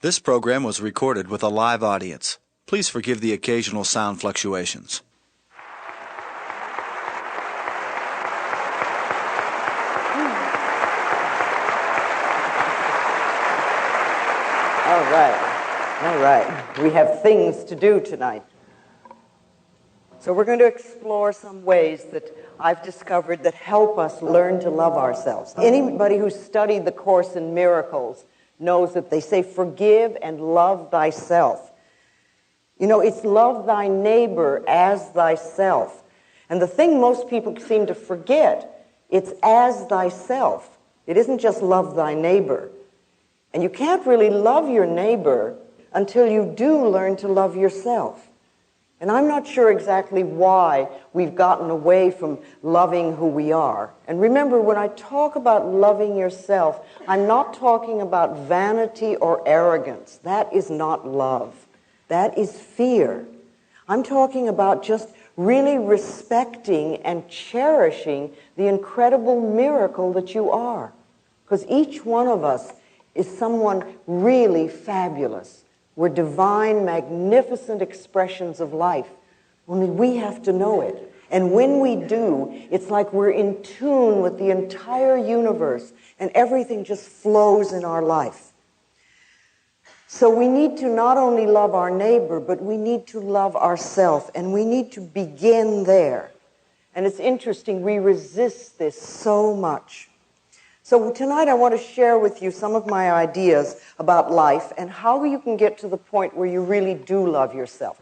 This program was recorded with a live audience. Please forgive the occasional sound fluctuations. All right. We have things to do tonight. So we're going to explore some ways that I've discovered that help us learn to love ourselves. Anybody who's studied the Course in Miracles knows that they say, forgive and love thyself. You know, it's love thy neighbor as thyself. And the thing most people seem to forget, it's as thyself. It isn't just love thy neighbor. And you can't really love your neighbor until you do learn to love yourself. And I'm not sure exactly why we've gotten away from loving who we are. And remember, when I talk about loving yourself, I'm not talking about vanity or arrogance. That is not love. That is fear. I'm talking about just really respecting and cherishing the incredible miracle that you are. Because each one of us is someone really fabulous. We're divine, magnificent expressions of life. Only we have to know it. And when we do, it's like we're in tune with the entire universe, and everything just flows in our life. So we need to not only love our neighbor, but we need to love ourselves, and we need to begin there. And it's interesting, we resist this so much. So tonight I want to share with you some of my ideas about life and how you can get to the point where you really do love yourself.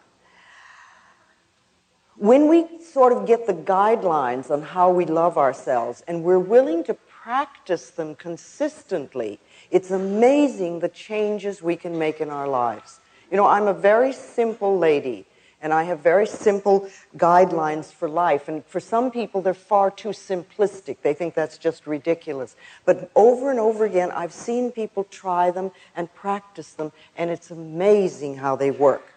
When we sort of get the guidelines on how we love ourselves and we're willing to practice them consistently, it's amazing the changes we can make in our lives. You know, I'm a very simple lady, and I have very simple guidelines for life. And for some people, they're far too simplistic. They think that's just ridiculous. But over and over again, I've seen people try them and practice them, and it's amazing how they work.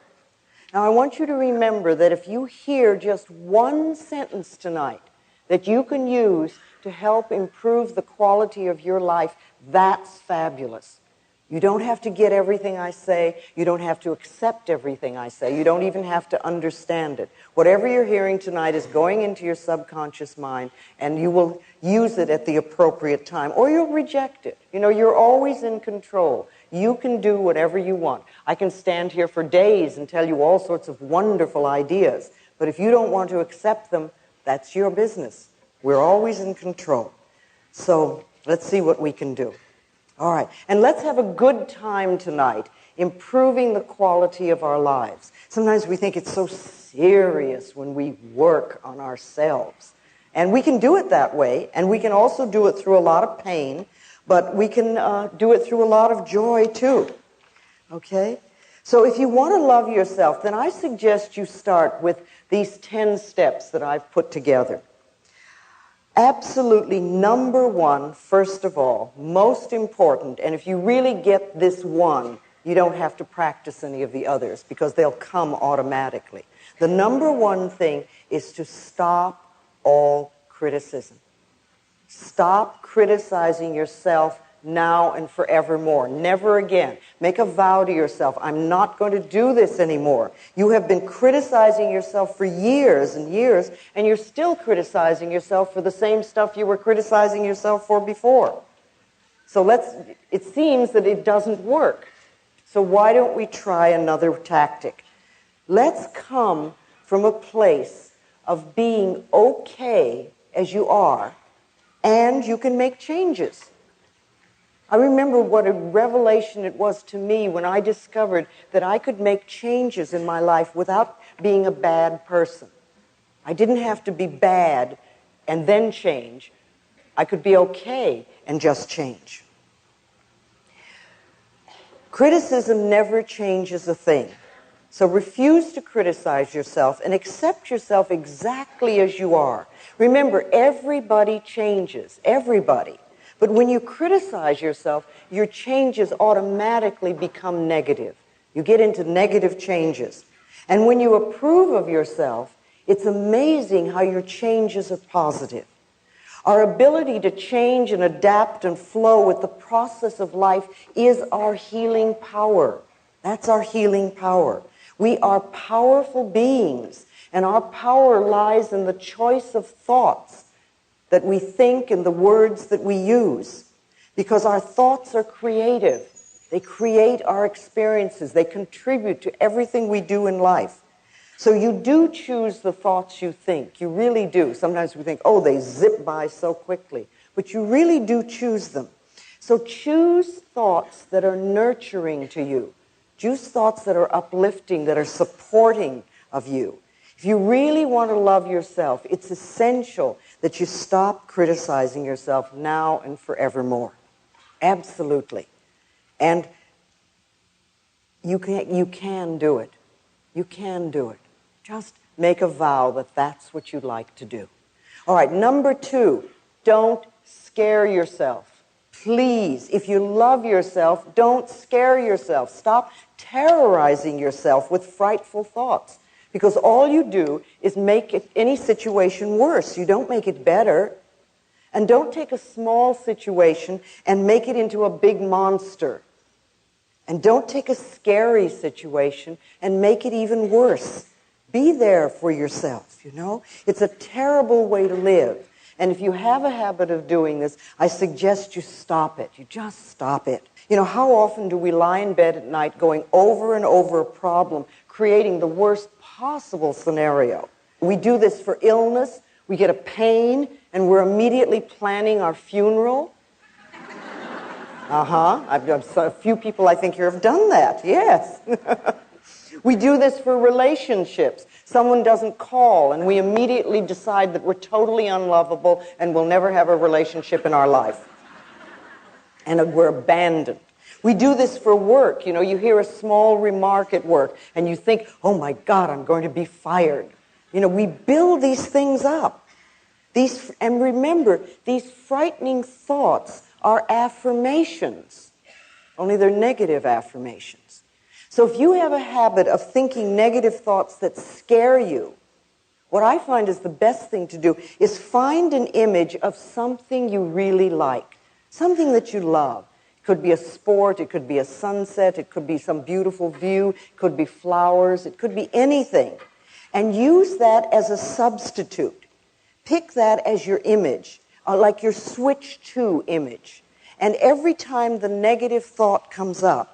Now, I want you to remember that if you hear just one sentence tonight that you can use to help improve the quality of your life, that's fabulous. You don't have to get everything I say. You don't have to accept everything I say. You don't even have to understand it. Whatever you're hearing tonight is going into your subconscious mind, and you will use it at the appropriate time, or you'll reject it. You know, you're always in control. You can do whatever you want. I can stand here for days and tell you all sorts of wonderful ideas, but if you don't want to accept them, that's your business. We're always in control. So let's see what we can do. All right, and let's have a good time tonight improving the quality of our lives. Sometimes we think it's so serious when we work on ourselves. And we can do it that way, and we can also do it through a lot of pain, but we can do it through a lot of joy too. Okay? So if you want to love yourself, then I suggest you start with these 10 steps that I've put together. Absolutely number one, first of all, most important, and if you really get this one, you don't have to practice any of the others because they'll come automatically. The number one thing is to stop all criticism. Stop criticizing yourself now and forevermore. Never again. Make a vow to yourself, I'm not going to do this anymore. You have been criticizing yourself for years and years, and you're still criticizing yourself for the same stuff you were criticizing yourself for before. So it seems that it doesn't work. So why don't we try another tactic? Let's come from a place of being okay as you are, and you can make changes. I remember what a revelation it was to me when I discovered that I could make changes in my life without being a bad person. I didn't have to be bad and then change. I could be okay and just change. Criticism never changes a thing. So refuse to criticize yourself and accept yourself exactly as you are. Remember, everybody changes. Everybody. But when you criticize yourself, your changes automatically become negative. You get into negative changes. And when you approve of yourself, it's amazing how your changes are positive. Our ability to change and adapt and flow with the process of life is our healing power. That's our healing power. We are powerful beings, and our power lies in the choice of thoughts that we think and the words that we use. Because our thoughts are creative. They create our experiences. They contribute to everything we do in life. So you do choose the thoughts you think. You really do. Sometimes we think, oh, they zip by so quickly. But you really do choose them. So choose thoughts that are nurturing to you. Choose thoughts that are uplifting, that are supporting of you. If you really want to love yourself, it's essential that you stop criticizing yourself now and forevermore. Absolutely. And you can do it. You can do it. Just make a vow that that's what you'd like to do. All right, number 2, don't scare yourself. Please, if you love yourself, don't scare yourself. Stop terrorizing yourself with frightful thoughts, because all you do is make any situation worse. You don't make it better. And don't take a small situation and make it into a big monster. And don't take a scary situation and make it even worse. Be there for yourself, you know? It's a terrible way to live. And if you have a habit of doing this, I suggest you stop it. You just stop it. You know, how often do we lie in bed at night going over and over a problem, creating the worst possible scenario? We do this for illness. We get a pain, and we're immediately planning our funeral. A few people I think here have done that, yes. We do this for relationships. Someone doesn't call, and we immediately decide that we're totally unlovable and we'll never have a relationship in our life. And we're abandoned. We do this for work. You know, you hear a small remark at work, and you think, oh my God, I'm going to be fired. You know, we build these things up. And remember, these frightening thoughts are affirmations, only they're negative affirmations. So if you have a habit of thinking negative thoughts that scare you, what I find is the best thing to do is find an image of something you really like, something that you love. It could be a sport, it could be a sunset, it could be some beautiful view, it could be flowers, it could be anything. And use that as a substitute. Pick that as your image, like your switch to image. And every time the negative thought comes up,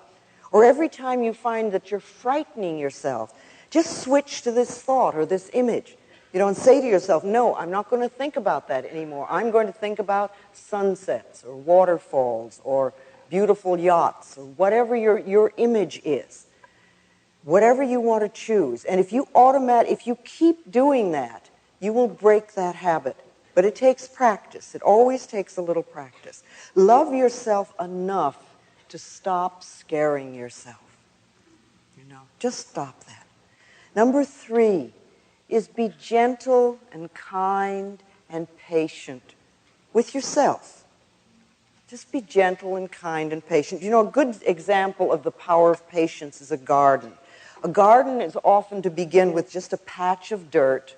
or every time you find that you're frightening yourself, just switch to this thought or this image. You know, and say to yourself, no, I'm not going to think about that anymore. I'm going to think about sunsets or waterfalls or beautiful yachts or whatever your image is. Whatever you want to choose. And if you keep doing that, you will break that habit. But it takes practice. It always takes a little practice. Love yourself enough to stop scaring yourself. You know, just stop that. Number 3 is be gentle and kind and patient with yourself. Just be gentle and kind and patient. You know, a good example of the power of patience is a garden. A garden is often to begin with just a patch of dirt,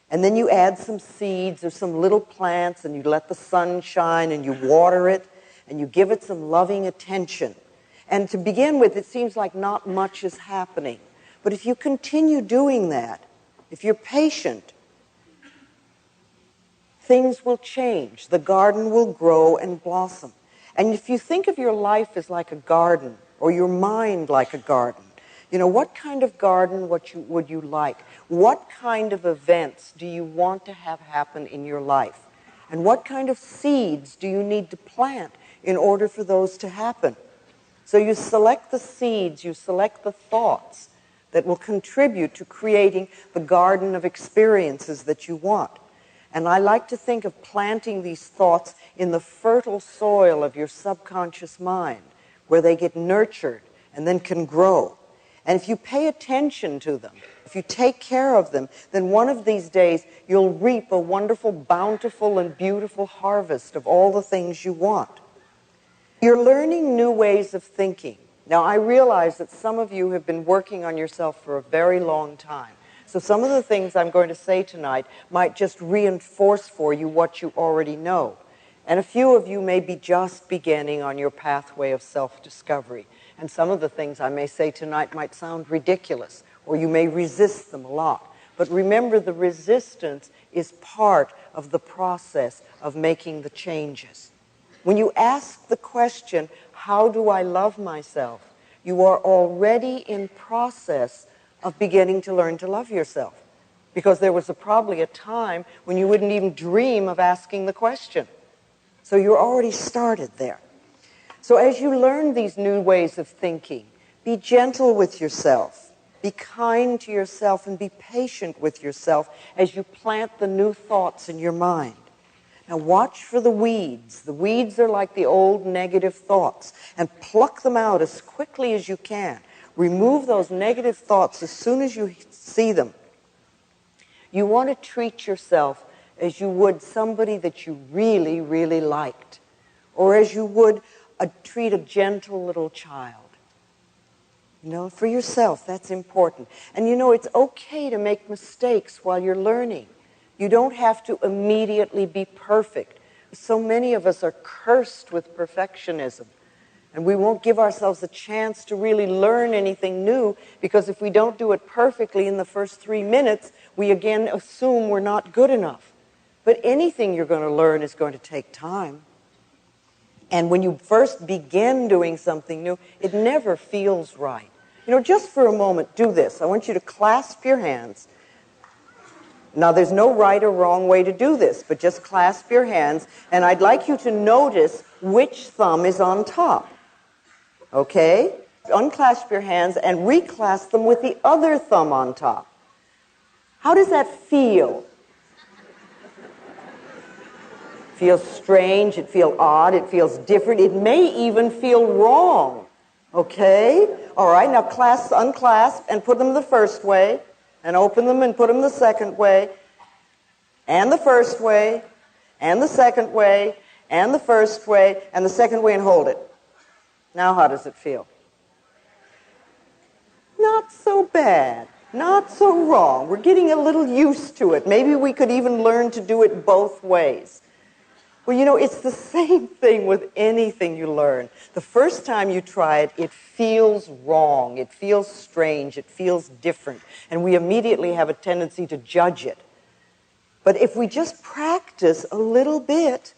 and then you add some seeds or some little plants, and you let the sun shine, and you water it, and you give it some loving attention. And to begin with, it seems like not much is happening. But if you continue doing that, if you're patient, things will change. The garden will grow and blossom. And if you think of your life as like a garden, or your mind like a garden, you know, what kind of garden would you like? What kind of events do you want to have happen in your life? And what kind of seeds do you need to plant in order for those to happen? So you select the seeds, you select the thoughts that will contribute to creating the garden of experiences that you want. And I like to think of planting these thoughts in the fertile soil of your subconscious mind, where they get nurtured and then can grow. And if you pay attention to them, if you take care of them, then one of these days you'll reap a wonderful, bountiful, and beautiful harvest of all the things you want. You're learning new ways of thinking. Now, I realize that some of you have been working on yourself for a very long time. So some of the things I'm going to say tonight might just reinforce for you what you already know. And a few of you may be just beginning on your pathway of self-discovery. And some of the things I may say tonight might sound ridiculous, or you may resist them a lot. But remember, the resistance is part of the process of making the changes. When you ask the question, how do I love myself? You are already in process of beginning to learn to love yourself. Because there was probably a time when you wouldn't even dream of asking the question. So you're already started there. So as you learn these new ways of thinking, be gentle with yourself. Be kind to yourself and be patient with yourself as you plant the new thoughts in your mind. Now watch for the weeds. The weeds are like the old negative thoughts, and pluck them out as quickly as you can. Remove those negative thoughts as soon as you see them. You want to treat yourself as you would somebody that you really, really liked, or as you would treat a gentle little child. You know, for yourself, that's important. And you know, it's okay to make mistakes while you're learning. You don't have to immediately be perfect. So many of us are cursed with perfectionism. And we won't give ourselves a chance to really learn anything new, because if we don't do it perfectly in the first 3 minutes, we again assume we're not good enough. But anything you're going to learn is going to take time. And when you first begin doing something new, it never feels right. You know, just for a moment, do this. I want you to clasp your hands. Now, there's no right or wrong way to do this, but just clasp your hands, and I'd like you to notice which thumb is on top. Okay? Unclasp your hands and reclasp them with the other thumb on top. How does that feel? It feels strange, it feels odd, it feels different, it may even feel wrong. Okay? All right, now unclasp and put them the first way, and open them and put them the second way, and the first way, and the second way, and the first way, and the second way, and hold it. Now how does it feel? Not so bad. Not so wrong. We're getting a little used to it. Maybe we could even learn to do it both ways. Well, you know, it's the same thing with anything you learn. The first time you try it, it feels wrong. It feels strange. It feels different. And we immediately have a tendency to judge it. But if we just practice a little bit,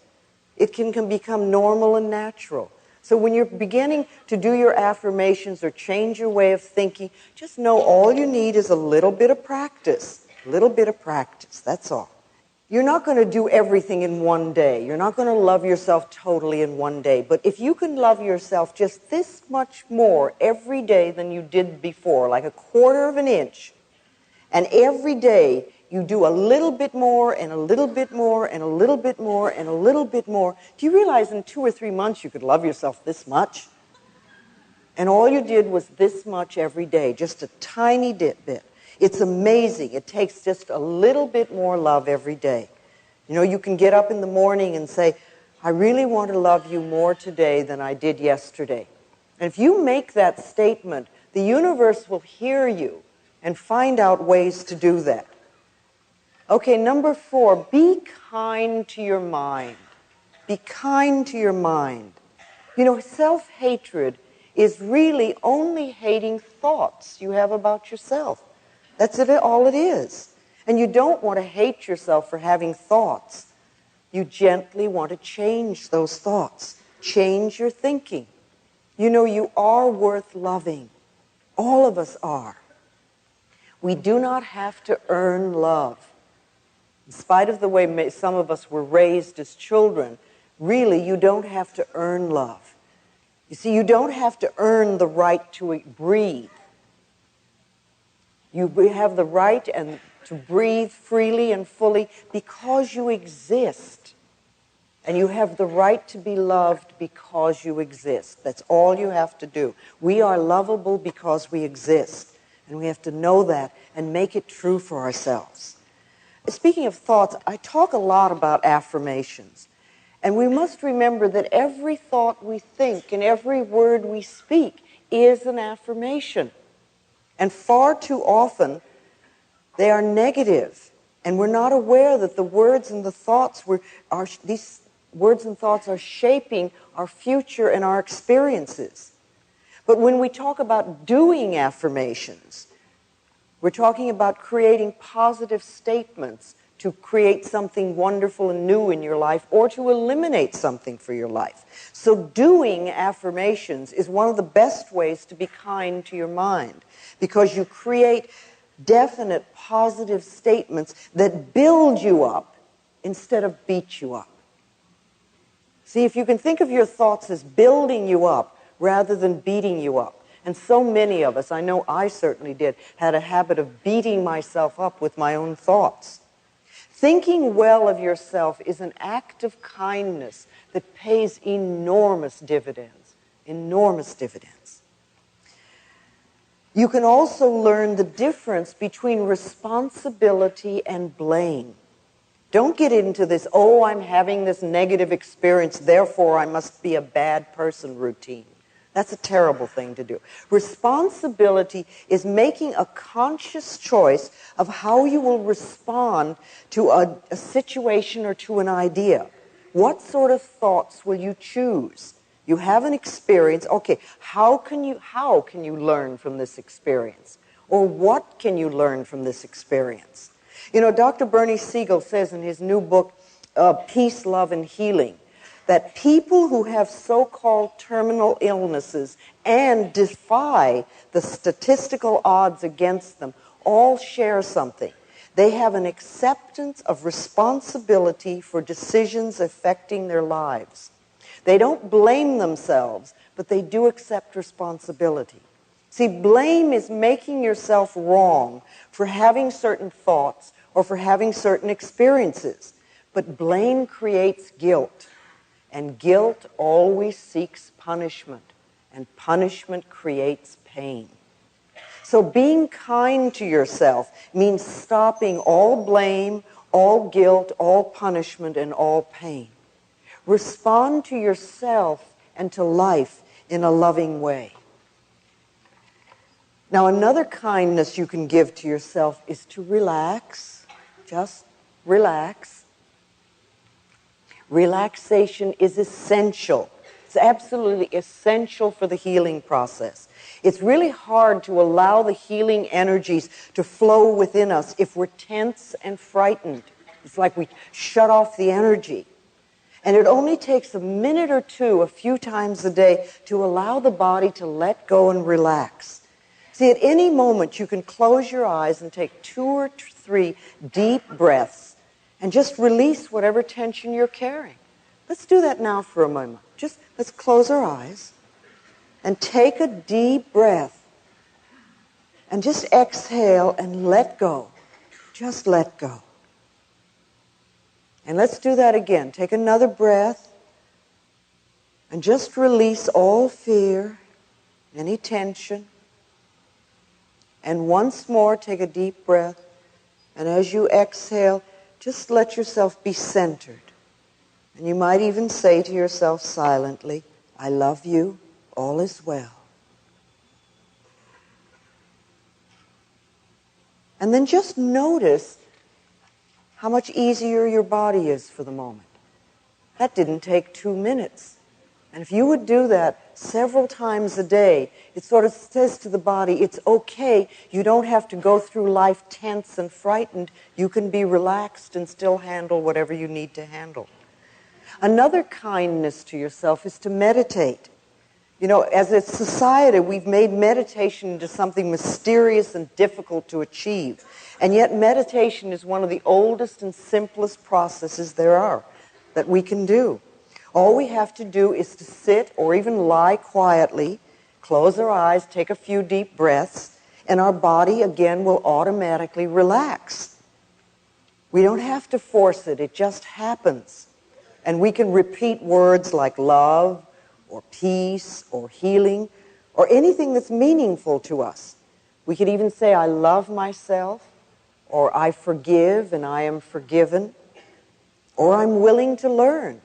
it can become normal and natural. So when you're beginning to do your affirmations or change your way of thinking, just know all you need is a little bit of practice. A little bit of practice, that's all. You're not going to do everything in one day. You're not going to love yourself totally in one day. But if you can love yourself just this much more every day than you did before, like a quarter of an inch, and every day you do a little bit more and a little bit more and a little bit more and a little bit more, do you realize in 2 or 3 months you could love yourself this much? And all you did was this much every day, just a tiny bit. It's amazing. It takes just a little bit more love every day. You know, you can get up in the morning and say, I really want to love you more today than I did yesterday. And if you make that statement, the universe will hear you and find out ways to do that. Okay, number 4, be kind to your mind. Be kind to your mind. You know, self-hatred is really only hating thoughts you have about yourself. That's all it is. And you don't want to hate yourself for having thoughts. You gently want to change those thoughts. Change your thinking. You know, you are worth loving. All of us are. We do not have to earn love. In spite of the way some of us were raised as children, really, you don't have to earn love. You see, you don't have to earn the right to breathe. You have the right to breathe freely and fully because you exist. And you have the right to be loved because you exist. That's all you have to do. We are lovable because we exist. And we have to know that and make it true for ourselves. Speaking of thoughts, I talk a lot about affirmations. And we must remember that every thought we think and every word we speak is an affirmation. And far too often, They are negative, and we're not aware that the words and the thoughts these words and thoughts are shaping our future and our experiences. But when we talk about doing affirmations, we're talking about creating positive statements to create something wonderful and new in your life or to eliminate something for your life. So doing affirmations is one of the best ways to be kind to your mind, because you create definite positive statements that build you up instead of beat you up. See, if you can think of your thoughts as building you up rather than beating you up. And so many of us, I know I certainly did, had a habit of beating myself up with my own thoughts. Thinking well of yourself is an act of kindness that pays enormous dividends, enormous dividends. You can also learn the difference between responsibility and blame. Don't get into this, oh, I'm having this negative experience, therefore I must be a bad person routine. That's a terrible thing to do. Responsibility is making a conscious choice of how you will respond to a situation or to an idea. What sort of thoughts will you choose? You have an experience. Okay, how can you learn from this experience? Or what can you learn from this experience? You know, Dr. Bernie Siegel says in his new book, Peace, Love, and Healing, that people who have so-called terminal illnesses and defy the statistical odds against them all share something. They have an acceptance of responsibility for decisions affecting their lives. They don't blame themselves, but they do accept responsibility. See, blame is making yourself wrong for having certain thoughts or for having certain experiences. But blame creates guilt. And guilt always seeks punishment, and punishment creates pain. So being kind to yourself means stopping all blame, all guilt, all punishment, and all pain. Respond to yourself and to life in a loving way. Now, another kindness you can give to yourself is to relax. Just relax. Relaxation is essential. It's absolutely essential for the healing process. It's really hard to allow the healing energies to flow within us if we're tense and frightened. It's like we shut off the energy. And it only takes a minute or two, a few times a day, to allow the body to let go and relax. See, at any moment you can close your eyes and take 2 or 3 deep breaths and just release whatever tension you're carrying. Let's do that now for a moment. Just let's close our eyes and take a deep breath and just exhale and let go. Just let go. And let's do that again. Take another breath and just release all fear, any tension. And once more, take a deep breath. And as you exhale, just let yourself be centered. And you might even say to yourself silently, I love you, all is well. And then just notice how much easier your body is for the moment. That didn't take 2 minutes. And if you would do that several times a day, it sort of says to the body, it's okay, you don't have to go through life tense and frightened. You can be relaxed and still handle whatever you need to handle. Another kindness to yourself is to meditate. You know, as a society, we've made meditation into something mysterious and difficult to achieve. And yet meditation is one of the oldest and simplest processes there are that we can do. All we have to do is to sit or even lie quietly, close our eyes, take a few deep breaths, and our body again will automatically relax. We don't have to force it, it just happens. And we can repeat words like love, or peace, or healing, or anything that's meaningful to us. We could even say, I love myself, or I forgive and I am forgiven, or I'm willing to learn.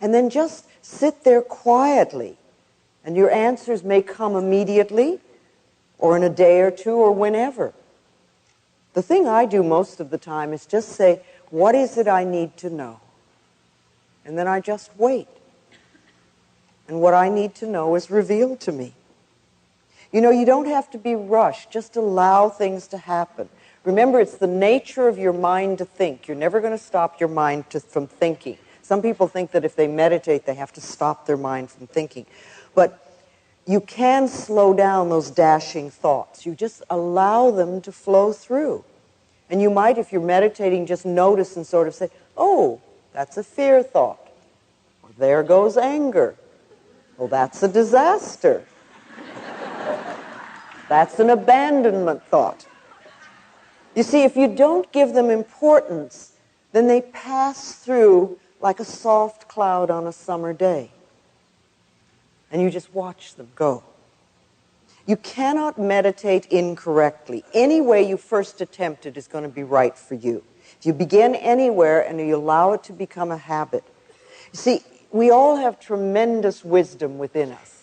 And then just sit there quietly, and your answers may come immediately, or in a day or two, or whenever. The thing I do most of the time is just say, what is it I need to know? And then I just wait. And what I need to know is revealed to me. You know, you don't have to be rushed. Just allow things to happen. Remember, it's the nature of your mind to think. You're never going to stop your mind from thinking. Some people think that if they meditate, they have to stop their mind from thinking. But you can slow down those dashing thoughts. You just allow them to flow through. And you might, if you're meditating, just notice and sort of say, oh, that's a fear thought. Or there goes anger. Well, that's a disaster. That's an abandonment thought. You see, if you don't give them importance, then they pass through like a soft cloud on a summer day. And you just watch them go. You cannot meditate incorrectly. Any way you first attempt it is going to be right for you. If you begin anywhere and you allow it to become a habit. You see, we all have tremendous wisdom within us.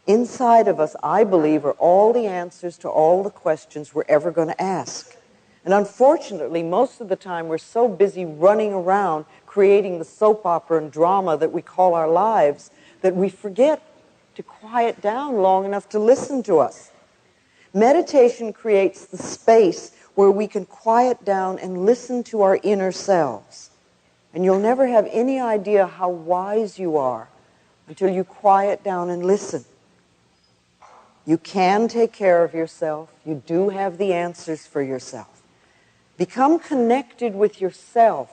Inside of us, I believe, are all the answers to all the questions we're ever going to ask. And unfortunately, most of the time, we're so busy running around creating the soap opera and drama that we call our lives that we forget to quiet down long enough to listen to us. Meditation creates the space where we can quiet down and listen to our inner selves. And you'll never have any idea how wise you are until you quiet down and listen. You can take care of yourself. You do have the answers for yourself. Become connected with yourself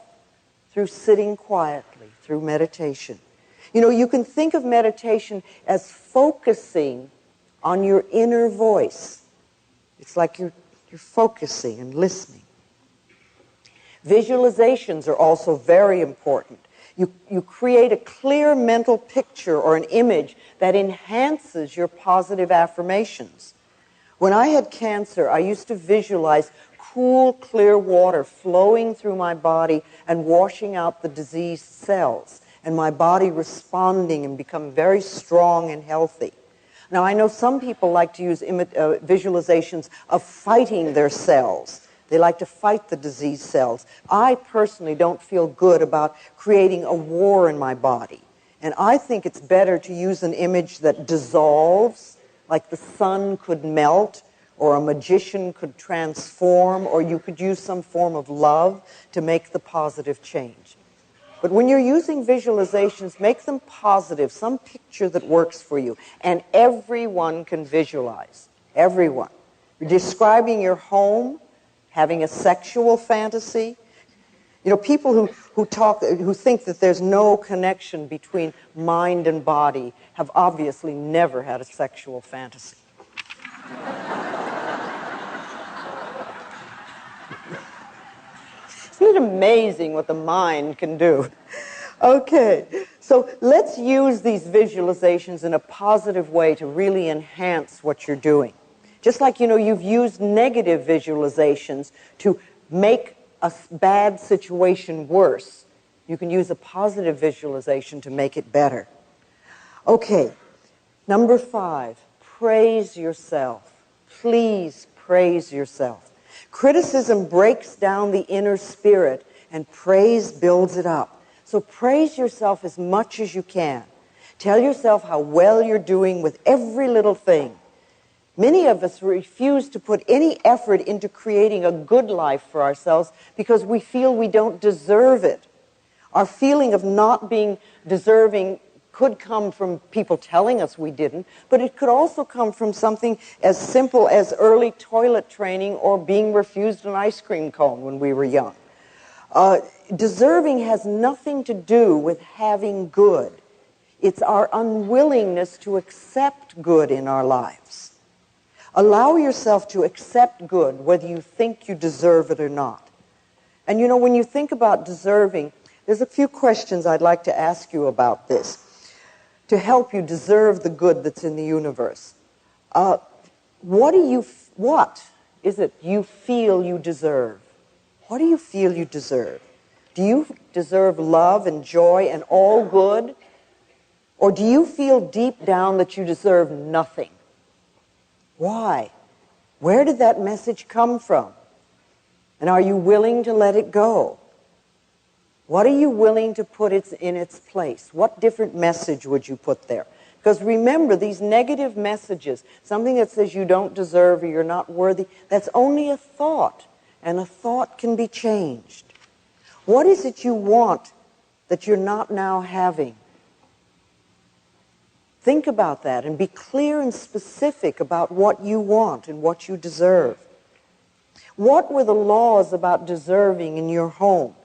through sitting quietly, through meditation. You know, you can think of meditation as focusing on your inner voice. It's like you're focusing and listening. Visualizations are also very important. You create a clear mental picture or an image that enhances your positive affirmations. When I had cancer, I used to visualize cool, clear water flowing through my body and washing out the diseased cells, and my body responding and become very strong and healthy. Now, I know some people like to use visualizations of fighting their cells. They like to fight the diseased cells. I personally don't feel good about creating a war in my body. And I think it's better to use an image that dissolves, like the sun could melt, or a magician could transform, or you could use some form of love to make the positive change. But when you're using visualizations, make them positive, some picture that works for you. And everyone can visualize. Everyone. You're describing your home, having a sexual fantasy. You know, people who think that there's no connection between mind and body have obviously never had a sexual fantasy. Isn't it amazing what the mind can do? Okay, so let's use these visualizations in a positive way to really enhance what you're doing. Just like, you know, you've used negative visualizations to make a bad situation worse, you can use a positive visualization to make it better. Okay, number 5, praise yourself. Please praise yourself. Criticism breaks down the inner spirit, and praise builds it up. So praise yourself as much as you can. Tell yourself how well you're doing with every little thing. Many of us refuse to put any effort into creating a good life for ourselves because we feel we don't deserve it. Our feeling of not being deserving could come from people telling us we didn't, but it could also come from something as simple as early toilet training or being refused an ice cream cone when we were young. Deserving has nothing to do with having good. It's our unwillingness to accept good in our lives. Allow yourself to accept good, whether you think you deserve it or not. And you know, when you think about deserving, there's a few questions I'd like to ask you about this to help you deserve the good that's in the universe. What is it you feel you deserve? What do you feel you deserve? Do you deserve love and joy and all good? Or do you feel deep down that you deserve nothing? Why? Where did that message come from? And are you willing to let it go? What are you willing to put in its place? What different message would you put there? Because remember, these negative messages, something that says you don't deserve or you're not worthy, that's only a thought, and a thought can be changed. What is it you want that you're not now having? Think about that and be clear and specific about what you want and what you deserve. What were the laws about deserving in your home?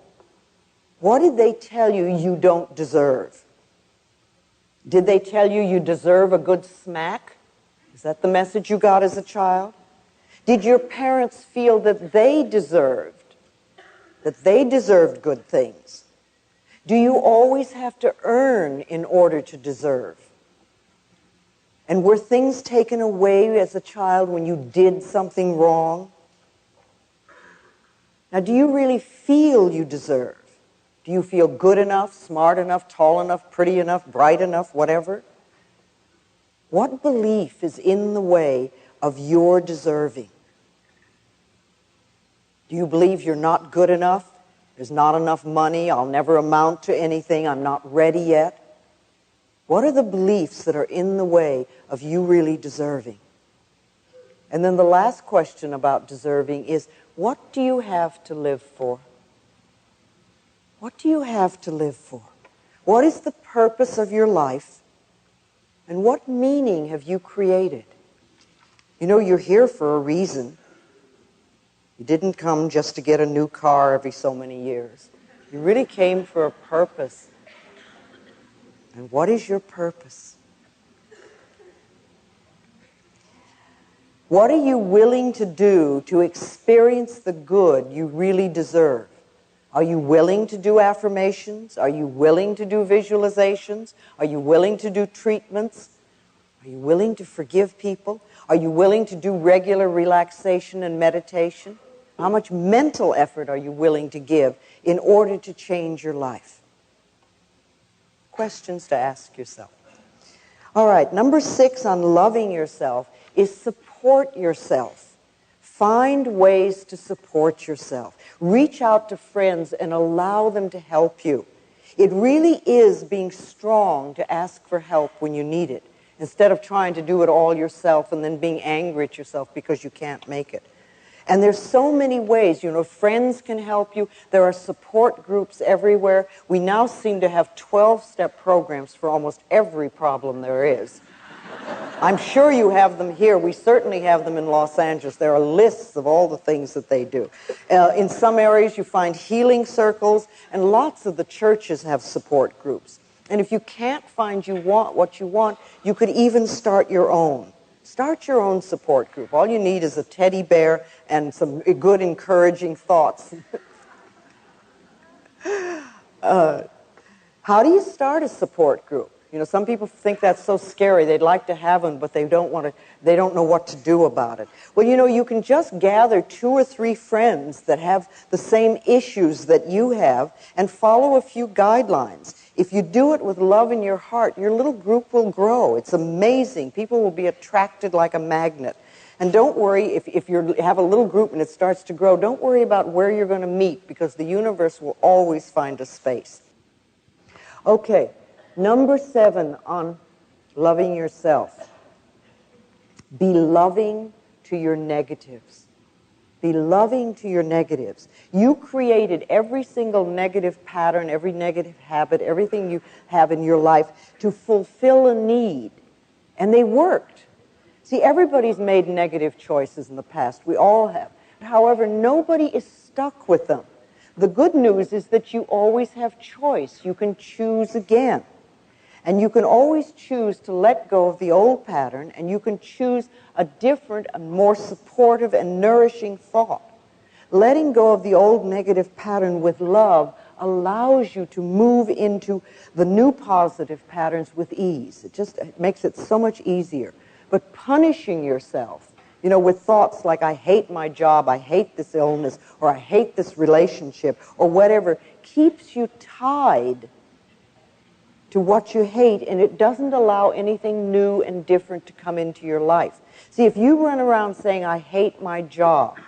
What did they tell you you don't deserve? Did they tell you you deserve a good smack? Is that the message you got as a child? Did your parents feel that they deserved good things? Do you always have to earn in order to deserve? And were things taken away as a child when you did something wrong? Now, do you really feel you deserve? Do you feel good enough, smart enough, tall enough, pretty enough, bright enough, whatever? What belief is in the way of your deserving? Do you believe you're not good enough? There's not enough money, I'll never amount to anything, I'm not ready yet? What are the beliefs that are in the way of you really deserving? And then the last question about deserving is, what do you have to live for? What do you have to live for? What is the purpose of your life? And what meaning have you created? You know, you're here for a reason. You didn't come just to get a new car every so many years. You really came for a purpose. And what is your purpose? What are you willing to do to experience the good you really deserve? Are you willing to do affirmations? Are you willing to do visualizations? Are you willing to do treatments? Are you willing to forgive people? Are you willing to do regular relaxation and meditation? How much mental effort are you willing to give in order to change your life? Questions to ask yourself. All right, number 6 on loving yourself is support yourself. Find ways to support yourself. Reach out to friends and allow them to help you. It really is being strong to ask for help when you need it, instead of trying to do it all yourself and then being angry at yourself because you can't make it. And there's so many ways. You know, friends can help you. There are support groups everywhere. We now seem to have 12-step programs for almost every problem there is. I'm sure you have them here. We certainly have them in Los Angeles. There are lists of all the things that they do. In some areas, you find healing circles, and lots of the churches have support groups. And if you can't find what you want, you could even start your own. Start your own support group. All you need is a teddy bear and some good, encouraging thoughts. How do you start a support group? You know, some people think that's so scary. They'd like to have them, but they don't know what to do about it. Well, you know, you can just gather 2 or 3 friends that have the same issues that you have and follow a few guidelines. If you do it with love in your heart, your little group will grow. It's amazing. People will be attracted like a magnet. And don't worry, if you have a little group and it starts to grow, don't worry about where you're going to meet, because the universe will always find a space. Okay. Number 7 on loving yourself. Be loving to your negatives. Be loving to your negatives. You created every single negative pattern, every negative habit, everything you have in your life to fulfill a need. And they worked. See, everybody's made negative choices in the past. We all have. However, nobody is stuck with them. The good news is that you always have choice. You can choose again. And you can always choose to let go of the old pattern, and you can choose a different and more supportive and nourishing thought. Letting go of the old negative pattern with love allows you to move into the new positive patterns with ease. It makes it so much easier. But punishing yourself, you know, with thoughts like, I hate my job, I hate this illness, or I hate this relationship, or whatever, keeps you tied to what you hate, and it doesn't allow anything new and different to come into your life. See, if you run around saying, I hate my job,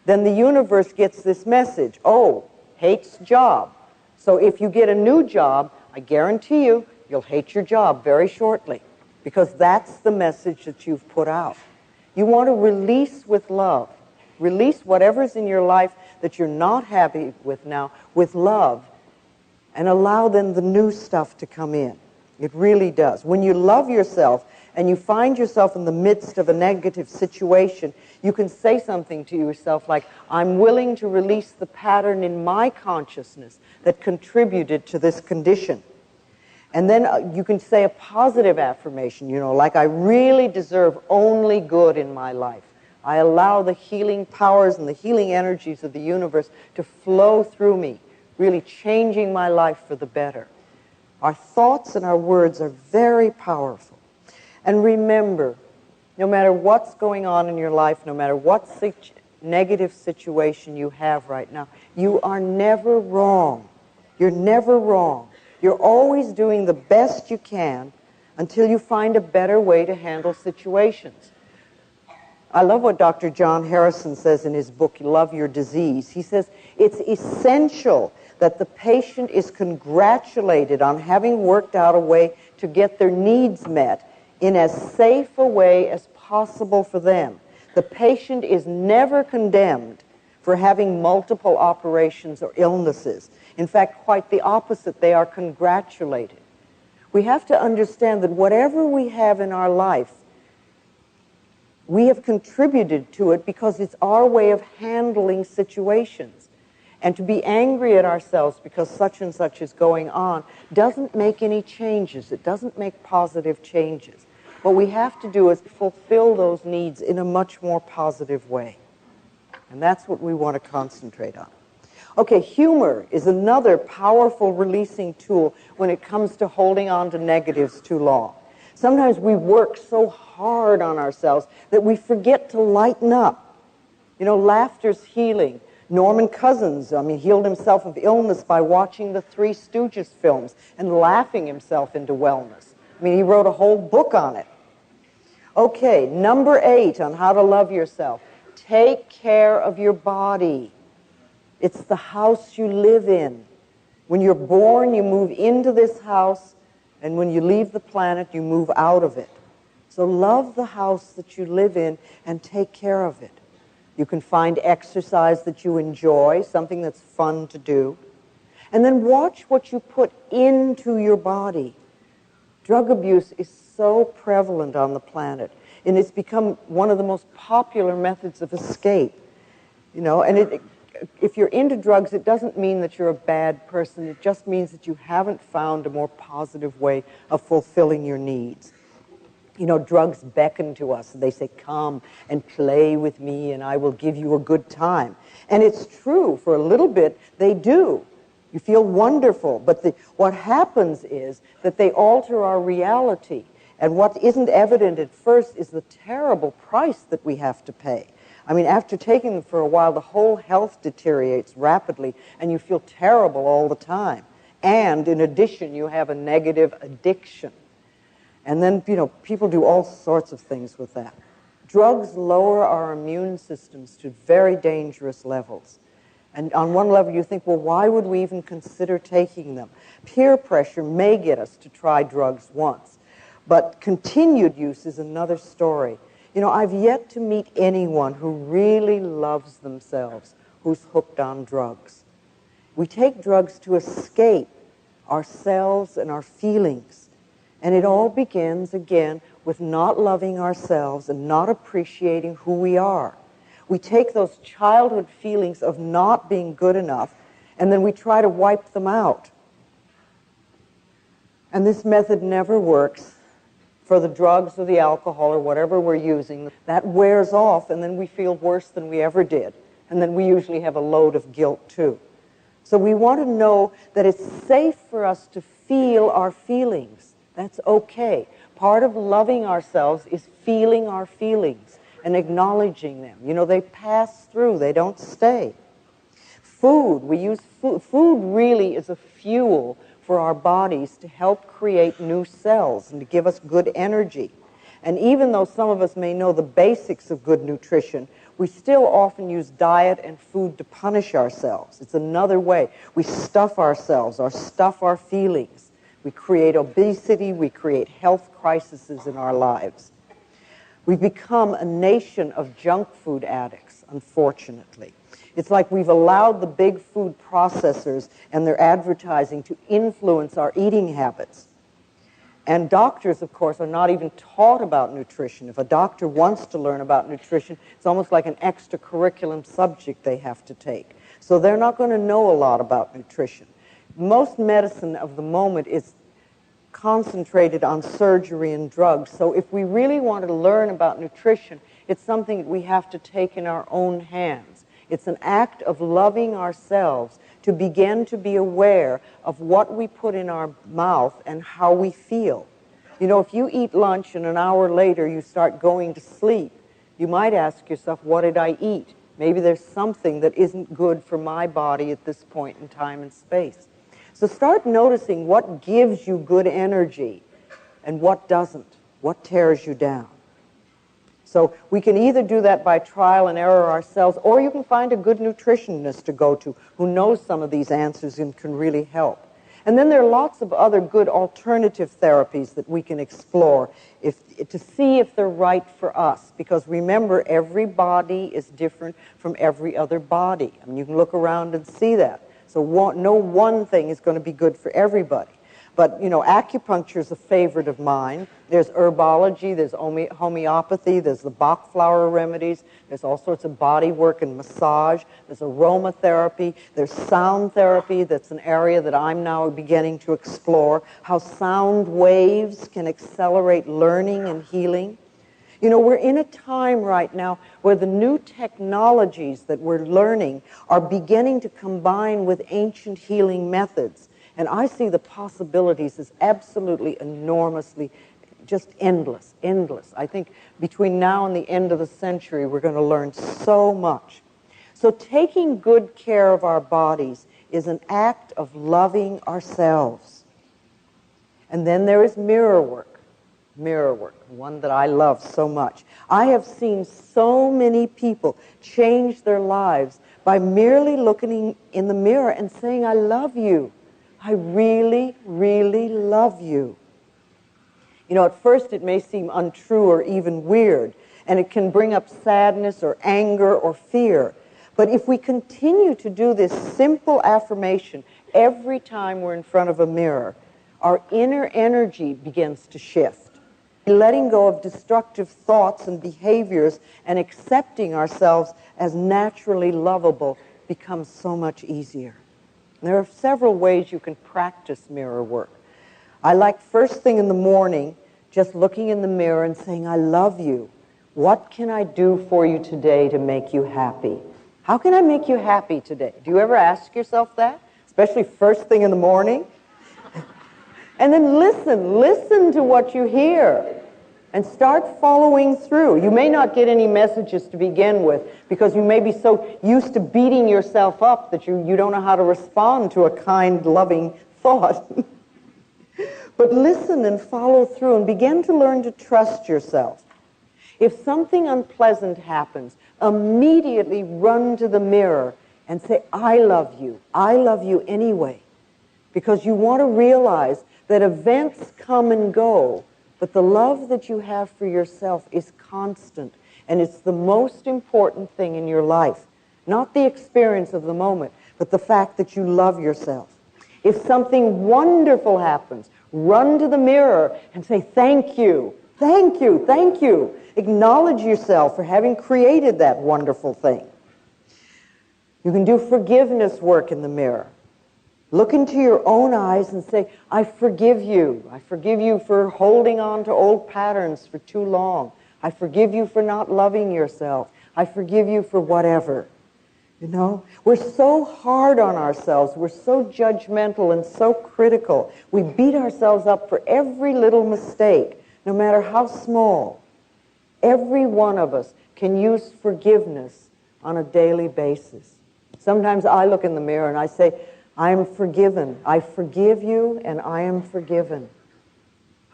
then the universe gets this message, oh, hates job. So if you get a new job, I guarantee you, you'll hate your job very shortly, because that's the message that you've put out. You want to release with love. Release whatever's in your life that you're not happy with now with love, and allow then the new stuff to come in. It really does. When you love yourself and you find yourself in the midst of a negative situation, you can say something to yourself like, I'm willing to release the pattern in my consciousness that contributed to this condition. And then you can say a positive affirmation, like I really deserve only good in my life. I allow the healing powers and the healing energies of the universe to flow through me, really changing my life for the better. Our thoughts and our words are very powerful. And remember, no matter what's going on in your life, no matter what negative situation you have right now, you are never wrong. You're never wrong. You're always doing the best you can until you find a better way to handle situations. I love what Dr. John Harrison says in his book, Love Your Disease. He says, it's essential that the patient is congratulated on having worked out a way to get their needs met in as safe a way as possible for them. The patient is never condemned for having multiple operations or illnesses. In fact, quite the opposite. They are congratulated. We have to understand that whatever we have in our life, we have contributed to it because it's our way of handling situations. And to be angry at ourselves because such and such is going on doesn't make any changes. It doesn't make positive changes. What we have to do is fulfill those needs in a much more positive way. And that's what we want to concentrate on. Okay, humor is another powerful releasing tool when it comes to holding on to negatives too long. Sometimes we work so hard on ourselves that we forget to lighten up. Laughter's healing. Norman Cousins, healed himself of illness by watching the Three Stooges films and laughing himself into wellness. He wrote a whole book on it. Okay, number 8 on how to love yourself. Take care of your body. It's the house you live in. When you're born, you move into this house, and when you leave the planet, you move out of it. So love the house that you live in and take care of it. You can find exercise that you enjoy, something that's fun to do. And then watch what you put into your body. Drug abuse is so prevalent on the planet, and it's become one of the most popular methods of escape. And if you're into drugs, it doesn't mean that you're a bad person. It just means that you haven't found a more positive way of fulfilling your needs. Drugs beckon to us. They say, come and play with me and I will give you a good time. And it's true. For a little bit, they do. You feel wonderful. But what happens is that they alter our reality. And what isn't evident at first is the terrible price that we have to pay. After taking them for a while, the whole health deteriorates rapidly and you feel terrible all the time. And in addition, you have a negative addiction. And then, people do all sorts of things with that. Drugs lower our immune systems to very dangerous levels. And on one level, you think, well, why would we even consider taking them? Peer pressure may get us to try drugs once. But continued use is another story. I've yet to meet anyone who really loves themselves who's hooked on drugs. We take drugs to escape ourselves and our feelings. And it all begins, again, with not loving ourselves and not appreciating who we are. We take those childhood feelings of not being good enough, and then we try to wipe them out. And this method never works for the drugs or the alcohol or whatever we're using. That wears off, and then we feel worse than we ever did. And then we usually have a load of guilt, too. So we want to know that it's safe for us to feel our feelings. That's okay. Part of loving ourselves is feeling our feelings and acknowledging them. They pass through. They don't stay. Food. We use food. Food really is a fuel for our bodies to help create new cells and to give us good energy. And even though some of us may know the basics of good nutrition, we still often use diet and food to punish ourselves. It's another way. We stuff ourselves or stuff our feelings. We create obesity, we create health crises in our lives. We've become a nation of junk food addicts, unfortunately. It's like we've allowed the big food processors and their advertising to influence our eating habits. And doctors, of course, are not even taught about nutrition. If a doctor wants to learn about nutrition, it's almost like an extracurriculum subject they have to take. So they're not going to know a lot about nutrition. Most medicine of the moment is concentrated on surgery and drugs. So if we really want to learn about nutrition, it's something that we have to take in our own hands. It's an act of loving ourselves to begin to be aware of what we put in our mouth and how we feel. You know, if you eat lunch and an hour later you start going to sleep, you might ask yourself, what did I eat? Maybe there's something that isn't good for my body at this point in time and space. So start noticing what gives you good energy and what doesn't, what tears you down. So we can either do that by trial and error ourselves, or you can find a good nutritionist to go to who knows some of these answers and can really help. And then there are lots of other good alternative therapies that we can explore to see if they're right for us. Because remember, every body is different from every other body. I mean, you can look around and see that. So no one thing is going to be good for everybody. But, you know, acupuncture is a favorite of mine. There's herbology, there's homeopathy, there's the Bach flower remedies, there's all sorts of body work and massage, there's aromatherapy, there's sound therapy. That's an area that I'm now beginning to explore, how sound waves can accelerate learning and healing. You know, we're in a time right now where the new technologies that we're learning are beginning to combine with ancient healing methods. And I see the possibilities as absolutely enormously, just endless, endless. I think between now and the end of the century, we're going to learn so much. So taking good care of our bodies is an act of loving ourselves. And then there is mirror work, one that I love so much. I have seen so many people change their lives by merely looking in the mirror and saying, I love you. I really, really love you. You know, at first it may seem untrue or even weird, and it can bring up sadness or anger or fear. But if we continue to do this simple affirmation every time we're in front of a mirror, our inner energy begins to shift. Letting go of destructive thoughts and behaviors and accepting ourselves as naturally lovable becomes so much easier. There are several ways you can practice mirror work. I like first thing in the morning, just looking in the mirror and saying, I love you. What can I do for you today to make you happy? How can I make you happy today? Do you ever ask yourself that? Especially first thing in the morning? And then listen to what you hear. And start following through. You may not get any messages to begin with because you may be so used to beating yourself up that you don't know how to respond to a kind, loving thought. But listen and follow through and begin to learn to trust yourself. If something unpleasant happens, immediately run to the mirror and say, I love you anyway. Because you want to realize that events come and go, but the love that you have for yourself is constant, and it's the most important thing in your life. Not the experience of the moment, but the fact that you love yourself. If something wonderful happens, run to the mirror and say, thank you, thank you, thank you. Acknowledge yourself for having created that wonderful thing. You can do forgiveness work in the mirror. Look into your own eyes and say, I forgive you. I forgive you for holding on to old patterns for too long. I forgive you for not loving yourself. I forgive you for whatever. You know, we're so hard on ourselves. We're so judgmental and so critical. We beat ourselves up for every little mistake, no matter how small. Every one of us can use forgiveness on a daily basis. Sometimes I look in the mirror and I say, I am forgiven. I forgive you and I am forgiven.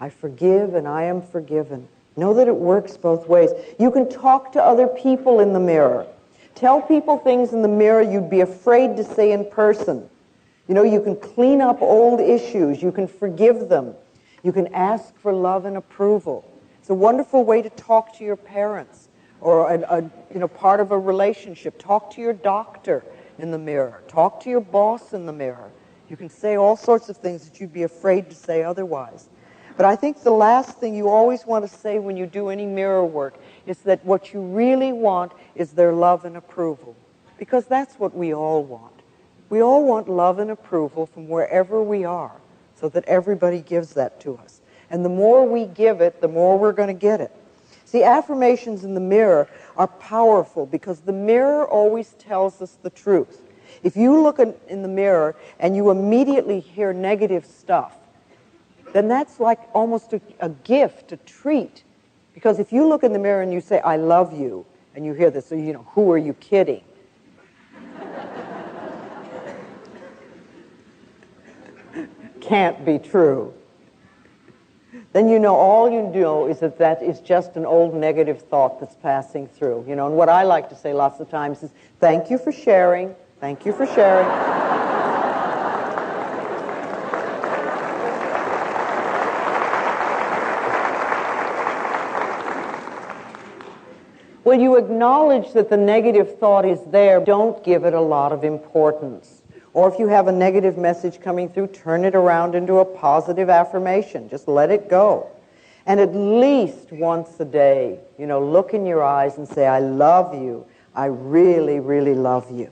I forgive and I am forgiven. Know that it works both ways. You can talk to other people in the mirror. Tell people things in the mirror you'd be afraid to say in person. You know, you can clean up old issues. You can forgive them. You can ask for love and approval. It's a wonderful way to talk to your parents or part of a relationship. Talk to your doctor in the mirror. Talk to your boss in the mirror. You can say all sorts of things that you'd be afraid to say otherwise. But I think the last thing you always want to say when you do any mirror work is that what you really want is their love and approval. Because that's what we all want. We all want love and approval from wherever we are, so that everybody gives that to us. And the more we give it, the more we're going to get it. See, affirmations in the mirror are powerful because the mirror always tells us the truth. If you look in the mirror and you immediately hear negative stuff, then that's like almost a gift, a treat. Because if you look in the mirror and you say, I love you, and you hear this, so who are you kidding? Can't be true. Then all you know is that is just an old negative thought that's passing through. And what I like to say lots of times is, thank you for sharing, thank you for sharing. When you acknowledge that the negative thought is there, don't give it a lot of importance. Or if you have a negative message coming through, turn it around into a positive affirmation. Just let it go. And at least once a day, look in your eyes and say, I love you. I really, really love you.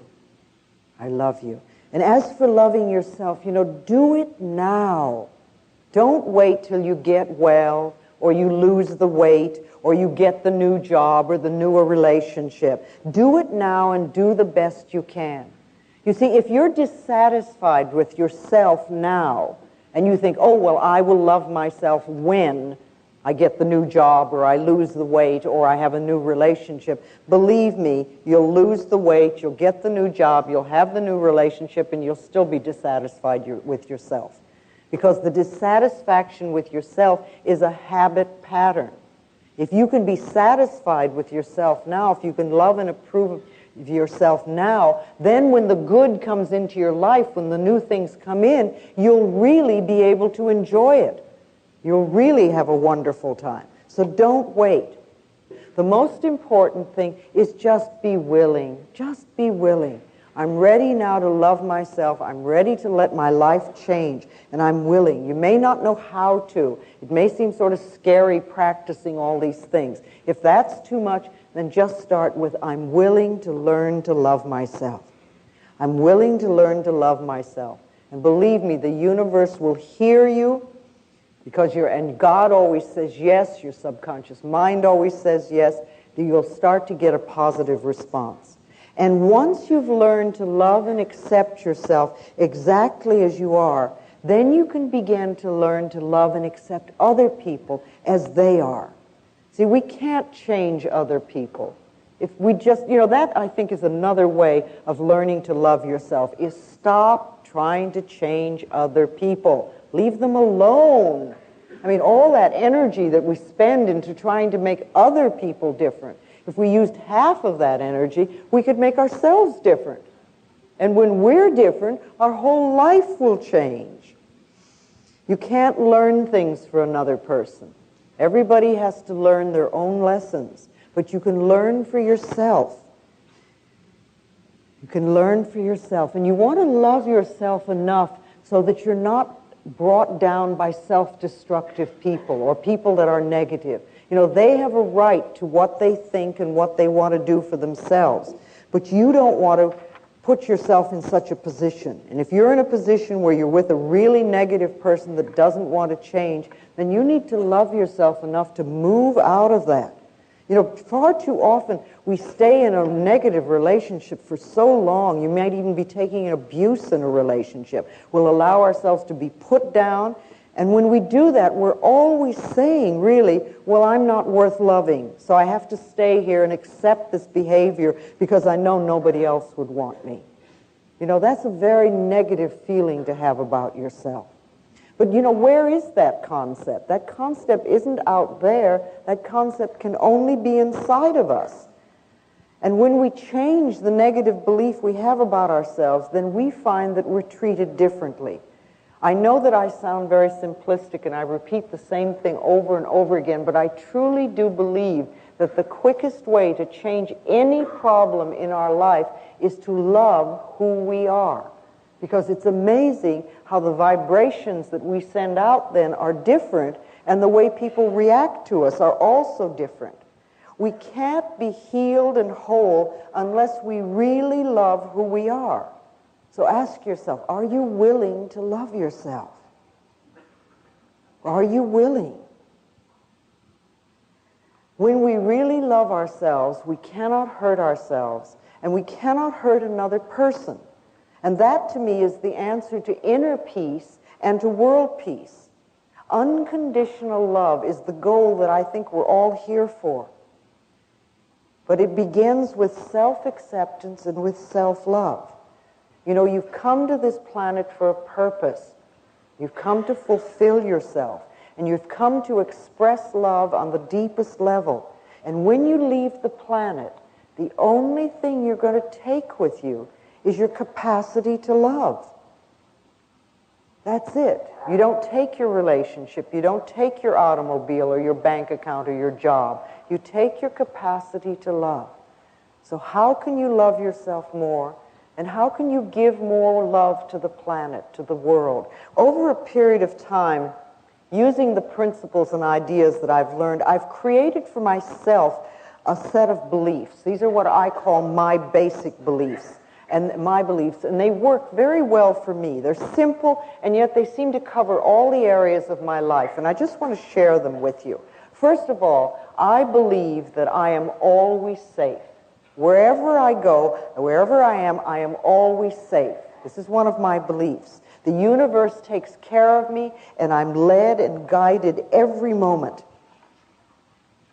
I love you. And as for loving yourself, do it now. Don't wait till you get well, or you lose the weight, or you get the new job or the newer relationship. Do it now and do the best you can. You see, if you're dissatisfied with yourself now, and you think, oh, well, I will love myself when I get the new job, or I lose the weight, or I have a new relationship, believe me, you'll lose the weight, you'll get the new job, you'll have the new relationship, and you'll still be dissatisfied with yourself. Because the dissatisfaction with yourself is a habit pattern. If you can be satisfied with yourself now, if you can love and approve of yourself now, then when the good comes into your life, when the new things come in, you'll really be able to enjoy it. You'll really have a wonderful time. So don't wait. The most important thing is just be willing. Just be willing. I'm ready now to love myself. I'm ready to let my life change, and I'm willing. You may not know how to. It may seem sort of scary practicing all these things. If that's too much, then just start with, I'm willing to learn to love myself. I'm willing to learn to love myself. And believe me, the universe will hear you, and God always says yes, your subconscious mind always says yes, you'll start to get a positive response. And once you've learned to love and accept yourself exactly as you are, then you can begin to learn to love and accept other people as they are. See, we can't change other people. If we just, that I think is another way of learning to love yourself, is stop trying to change other people. Leave them alone. I mean, all that energy that we spend into trying to make other people different, if we used half of that energy, we could make ourselves different. And when we're different, our whole life will change. You can't learn things for another person. Everybody has to learn their own lessons, but you can learn for yourself. You can learn for yourself. And you want to love yourself enough so that you're not brought down by self-destructive people or people that are negative. They have a right to what they think and what they want to do for themselves. But you don't want to put yourself in such a position. And if you're in a position where you're with a really negative person that doesn't want to change, then you need to love yourself enough to move out of that. Far too often we stay in a negative relationship for so long. You might even be taking abuse in a relationship. We'll allow ourselves to be put down. And when we do that, we're always saying, really, well, I'm not worth loving, so I have to stay here and accept this behavior because I know nobody else would want me. That's a very negative feeling to have about yourself. But where is that concept? That concept isn't out there. That concept can only be inside of us. And when we change the negative belief we have about ourselves, then we find that we're treated differently. I know that I sound very simplistic and I repeat the same thing over and over again, but I truly do believe that the quickest way to change any problem in our life is to love who we are. Because it's amazing how the vibrations that we send out then are different, and the way people react to us are also different. We can't be healed and whole unless we really love who we are. So ask yourself, are you willing to love yourself? Are you willing? When we really love ourselves, we cannot hurt ourselves, and we cannot hurt another person. And that, to me, is the answer to inner peace and to world peace. Unconditional love is the goal that I think we're all here for. But it begins with self-acceptance and with self-love. You've come to this planet for a purpose. You've come to fulfill yourself. And you've come to express love on the deepest level. And when you leave the planet, the only thing you're going to take with you is your capacity to love. That's it. You don't take your relationship. You don't take your automobile or your bank account or your job. You take your capacity to love. So how can you love yourself more? And how can you give more love to the planet, to the world? Over a period of time, using the principles and ideas that I've learned, I've created for myself a set of beliefs. These are what I call my basic beliefs. And they work very well for me. They're simple, and yet they seem to cover all the areas of my life, and I just want to share them with you. First of all, I believe that I am always safe. Wherever I go, wherever I am always safe. This is one of my beliefs. The universe takes care of me, and I'm led and guided every moment.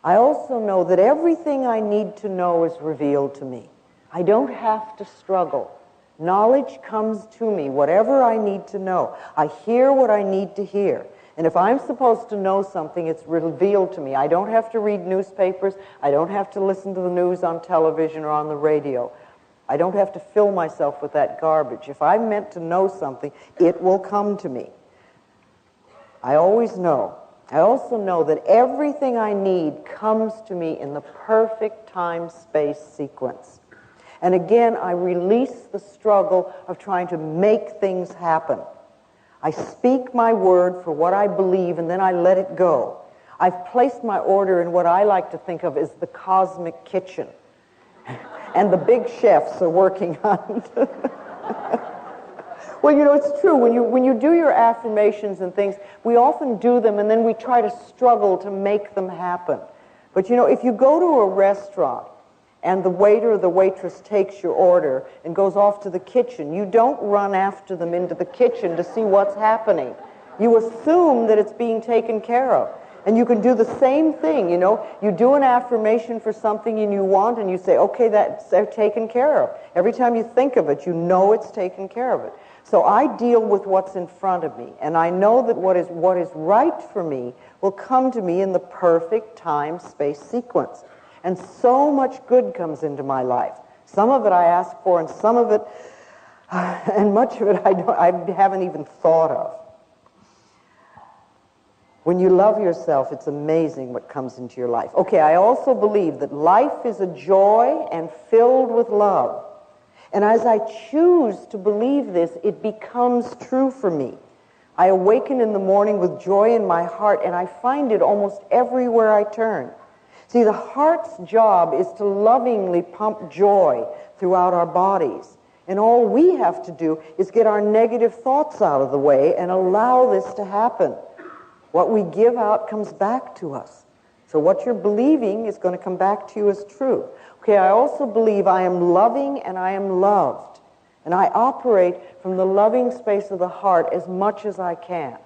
I also know that everything I need to know is revealed to me. I don't have to struggle. Knowledge comes to me, whatever I need to know. I hear what I need to hear. And if I'm supposed to know something, it's revealed to me. I don't have to read newspapers. I don't have to listen to the news on television or on the radio. I don't have to fill myself with that garbage. If I'm meant to know something, it will come to me. I always know. I also know that everything I need comes to me in the perfect time-space sequence. And again, I release the struggle of trying to make things happen. I speak my word for what I believe, and then I let it go. I've placed my order in what I like to think of as the cosmic kitchen. And the big chefs are working on it. Well, it's true. When you do your affirmations and things, we often do them, and then we try to struggle to make them happen. But, if you go to a restaurant, and the waiter or the waitress takes your order and goes off to the kitchen, you don't run after them into the kitchen to see what's happening. You assume that it's being taken care of. And you can do the same thing, You do an affirmation for something and you want, and you say, okay, that's taken care of. Every time you think of it, you know it's taken care of it. So I deal with what's in front of me, and I know that what is right for me will come to me in the perfect time-space sequence. And so much good comes into my life. Some of it I ask for, and some of it, and much of it I haven't even thought of. When you love yourself, it's amazing what comes into your life. Okay, I also believe that life is a joy and filled with love. And as I choose to believe this, it becomes true for me. I awaken in the morning with joy in my heart, and I find it almost everywhere I turn. See, the heart's job is to lovingly pump joy throughout our bodies. And all we have to do is get our negative thoughts out of the way and allow this to happen. What we give out comes back to us. So what you're believing is going to come back to you as true. Okay, I also believe I am loving and I am loved. And I operate from the loving space of the heart as much as I can.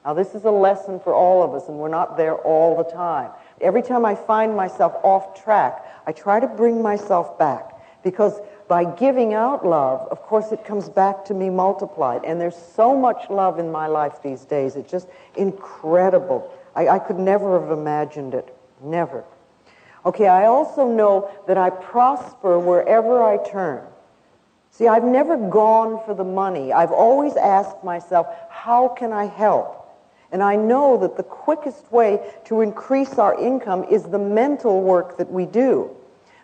Now, this is a lesson for all of us, and we're not there all the time. Every time I find myself off track, I try to bring myself back, because by giving out love, of course, it comes back to me multiplied. And there's so much love in my life these days. It's just incredible. I could never have imagined it. Never. Okay, I also know that I prosper wherever I turn. See, I've never gone for the money. I've always asked myself, how can I help? And I know that the quickest way to increase our income is the mental work that we do.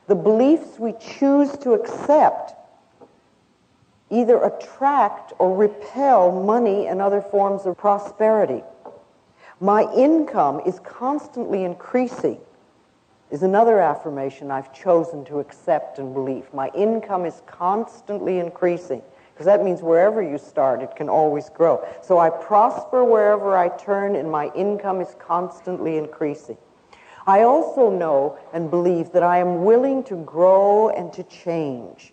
The beliefs we choose to accept either attract or repel money and other forms of prosperity. My income is constantly increasing is another affirmation I've chosen to accept and believe. My income is constantly increasing, because that means wherever you start, it can always grow. So I prosper wherever I turn, and my income is constantly increasing. I also know and believe that I am willing to grow and to change.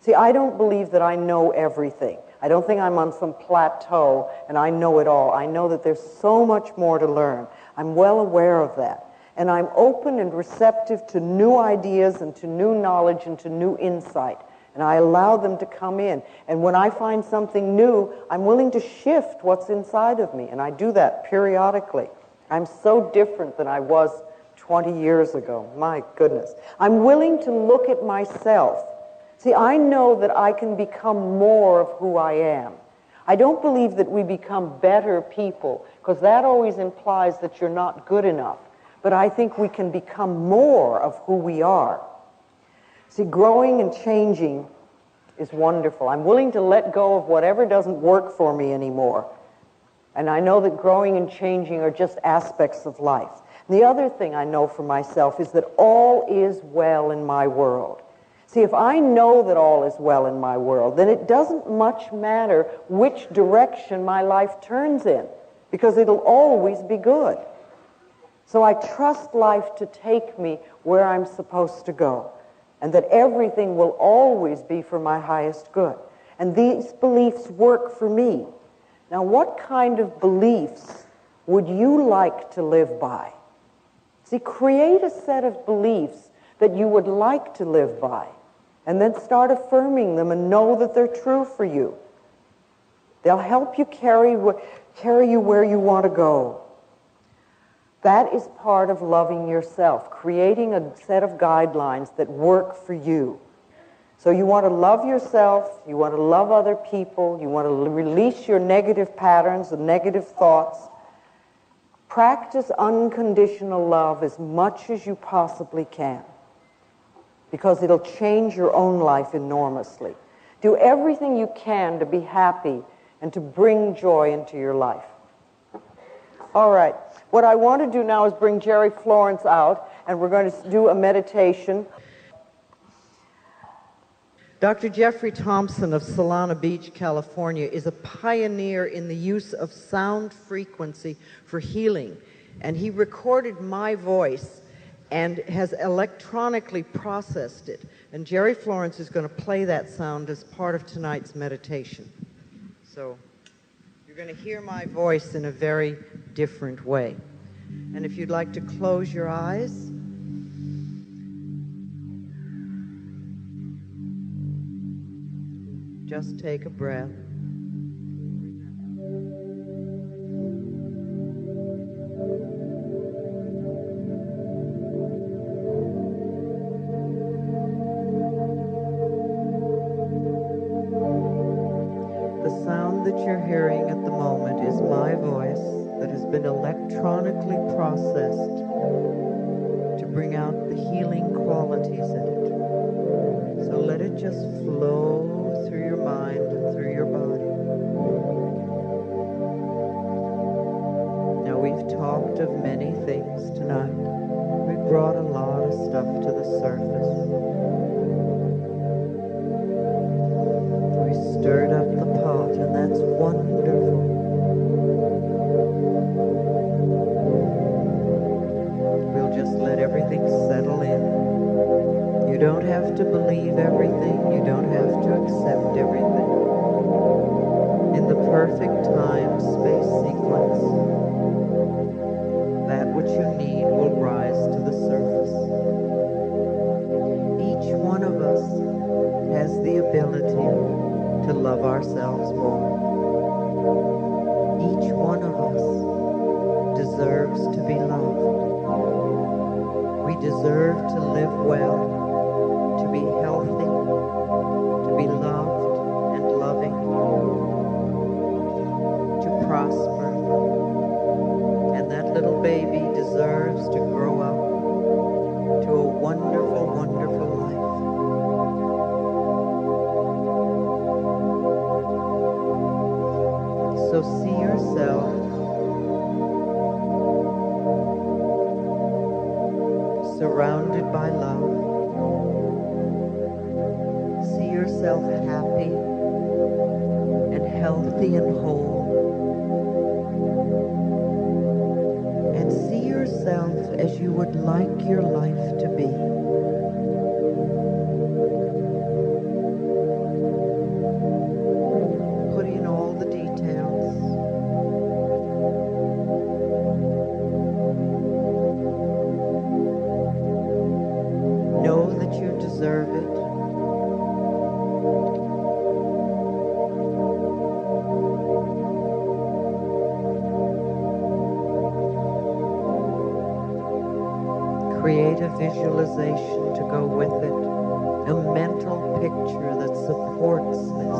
See, I don't believe that I know everything. I don't think I'm on some plateau and I know it all. I know that there's so much more to learn. I'm well aware of that. And I'm open and receptive to new ideas and to new knowledge and to new insight. And I allow them to come in. And when I find something new, I'm willing to shift what's inside of me. And I do that periodically. I'm so different than I was 20 years ago. My goodness. I'm willing to look at myself. See, I know that I can become more of who I am. I don't believe that we become better people, because that always implies that you're not good enough. But I think we can become more of who we are. See, growing and changing is wonderful. I'm willing to let go of whatever doesn't work for me anymore. And I know that growing and changing are just aspects of life. And the other thing I know for myself is that all is well in my world. See, if I know that all is well in my world, then it doesn't much matter which direction my life turns in, because it'll always be good. So I trust life to take me where I'm supposed to go, and that everything will always be for my highest good. And these beliefs work for me. Now, what kind of beliefs would you like to live by? See, create a set of beliefs that you would like to live by, and then start affirming them and know that they're true for you. They'll help you carry you where you want to go. That is part of loving yourself, creating a set of guidelines that work for you. So you want to love yourself, you want to love other people, you want to release your negative patterns and negative thoughts. Practice unconditional love as much as you possibly can, because it'll change your own life enormously. Do everything you can to be happy and to bring joy into your life. All right. What I want to do now is bring Jerry Florence out, and we're going to do a meditation. Dr. Jeffrey Thompson of Solana Beach, California, is a pioneer in the use of sound frequency for healing. And he recorded my voice and has electronically processed it. And Jerry Florence is going to play that sound as part of tonight's meditation. So you're going to hear my voice in a very different way. And if you'd like to close your eyes, just take a breath. The sound that you're hearing at the moment is my voice that has been electronically processed to bring out the healing qualities in it. So let it just flow through your mind and through your body. Now, we've talked of many things tonight. We've brought a lot of stuff to the surface. We stirred up the pot, and that's wonderful. We'll just let everything settle in. You don't have to believe everything. You don't have to accept everything. In the perfect time-space sequence, that which you need will rise to the surface. Each one of us has love ourselves more. Each one of us deserves to be loved. We deserve to live well, to be healthy, to be loved and loving, to prosper. And that little baby deserves to grow up to a wonderful, wonderful life. So see yourself surrounded by love. See yourself happy and healthy and whole. And see yourself as you would like your life to be. Put in all the details. Know that you deserve it. Create a visualization to go with it, a mental picture that supports this.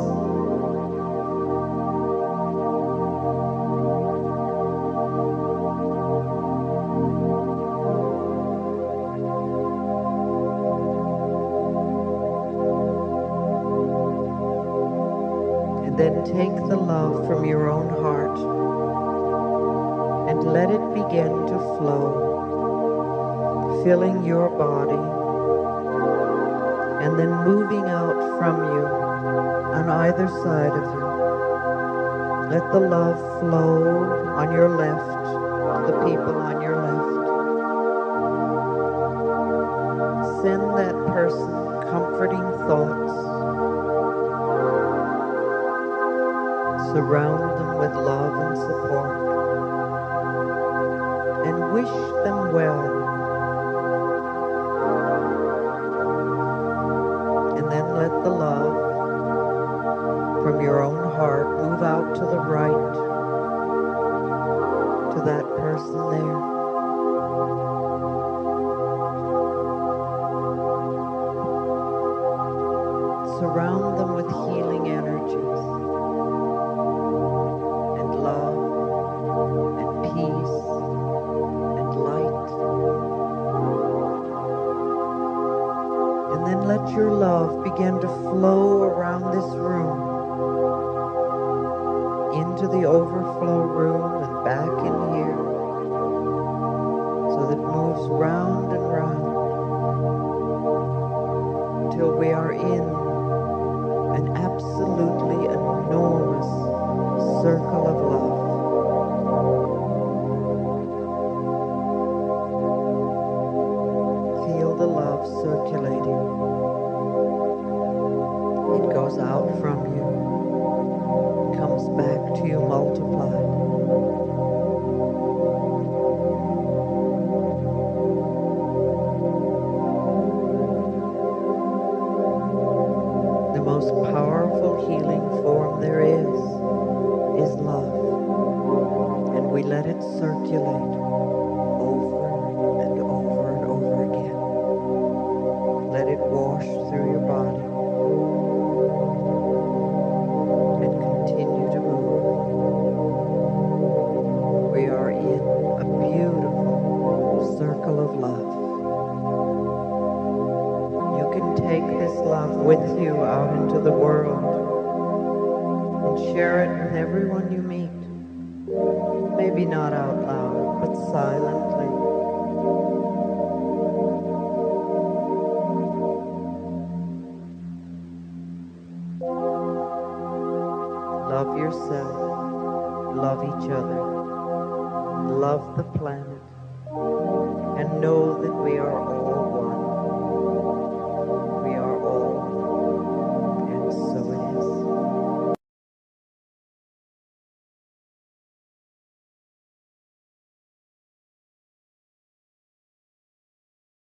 And then take the love from your own heart and let it begin to flow, filling your body, and then moving out from you on either side of you. Let the love flow on your left to the people on your left. Send that person comforting thoughts. Surround them with love and support. And wish them well. Then let the love from your own heart move out to the right, to that person there. Surround them with healing energies and love and peace and light. And then let your love begin to flow around this room, into the overflow room and back in here, so that it moves round and round till we are in an absolutely enormous circle of love. Feel the love circulating. It goes out from you, comes back to you multiplied. The most powerful healing form there is love. And we let it circulate over and over and over again. Let it wash through your body and continue to move. We are in a beautiful circle of love. You can take this love with you out into the world and share it with everyone you meet. Maybe not out loud, but silently. Love yourself, love each other, love the planet, and know that we are all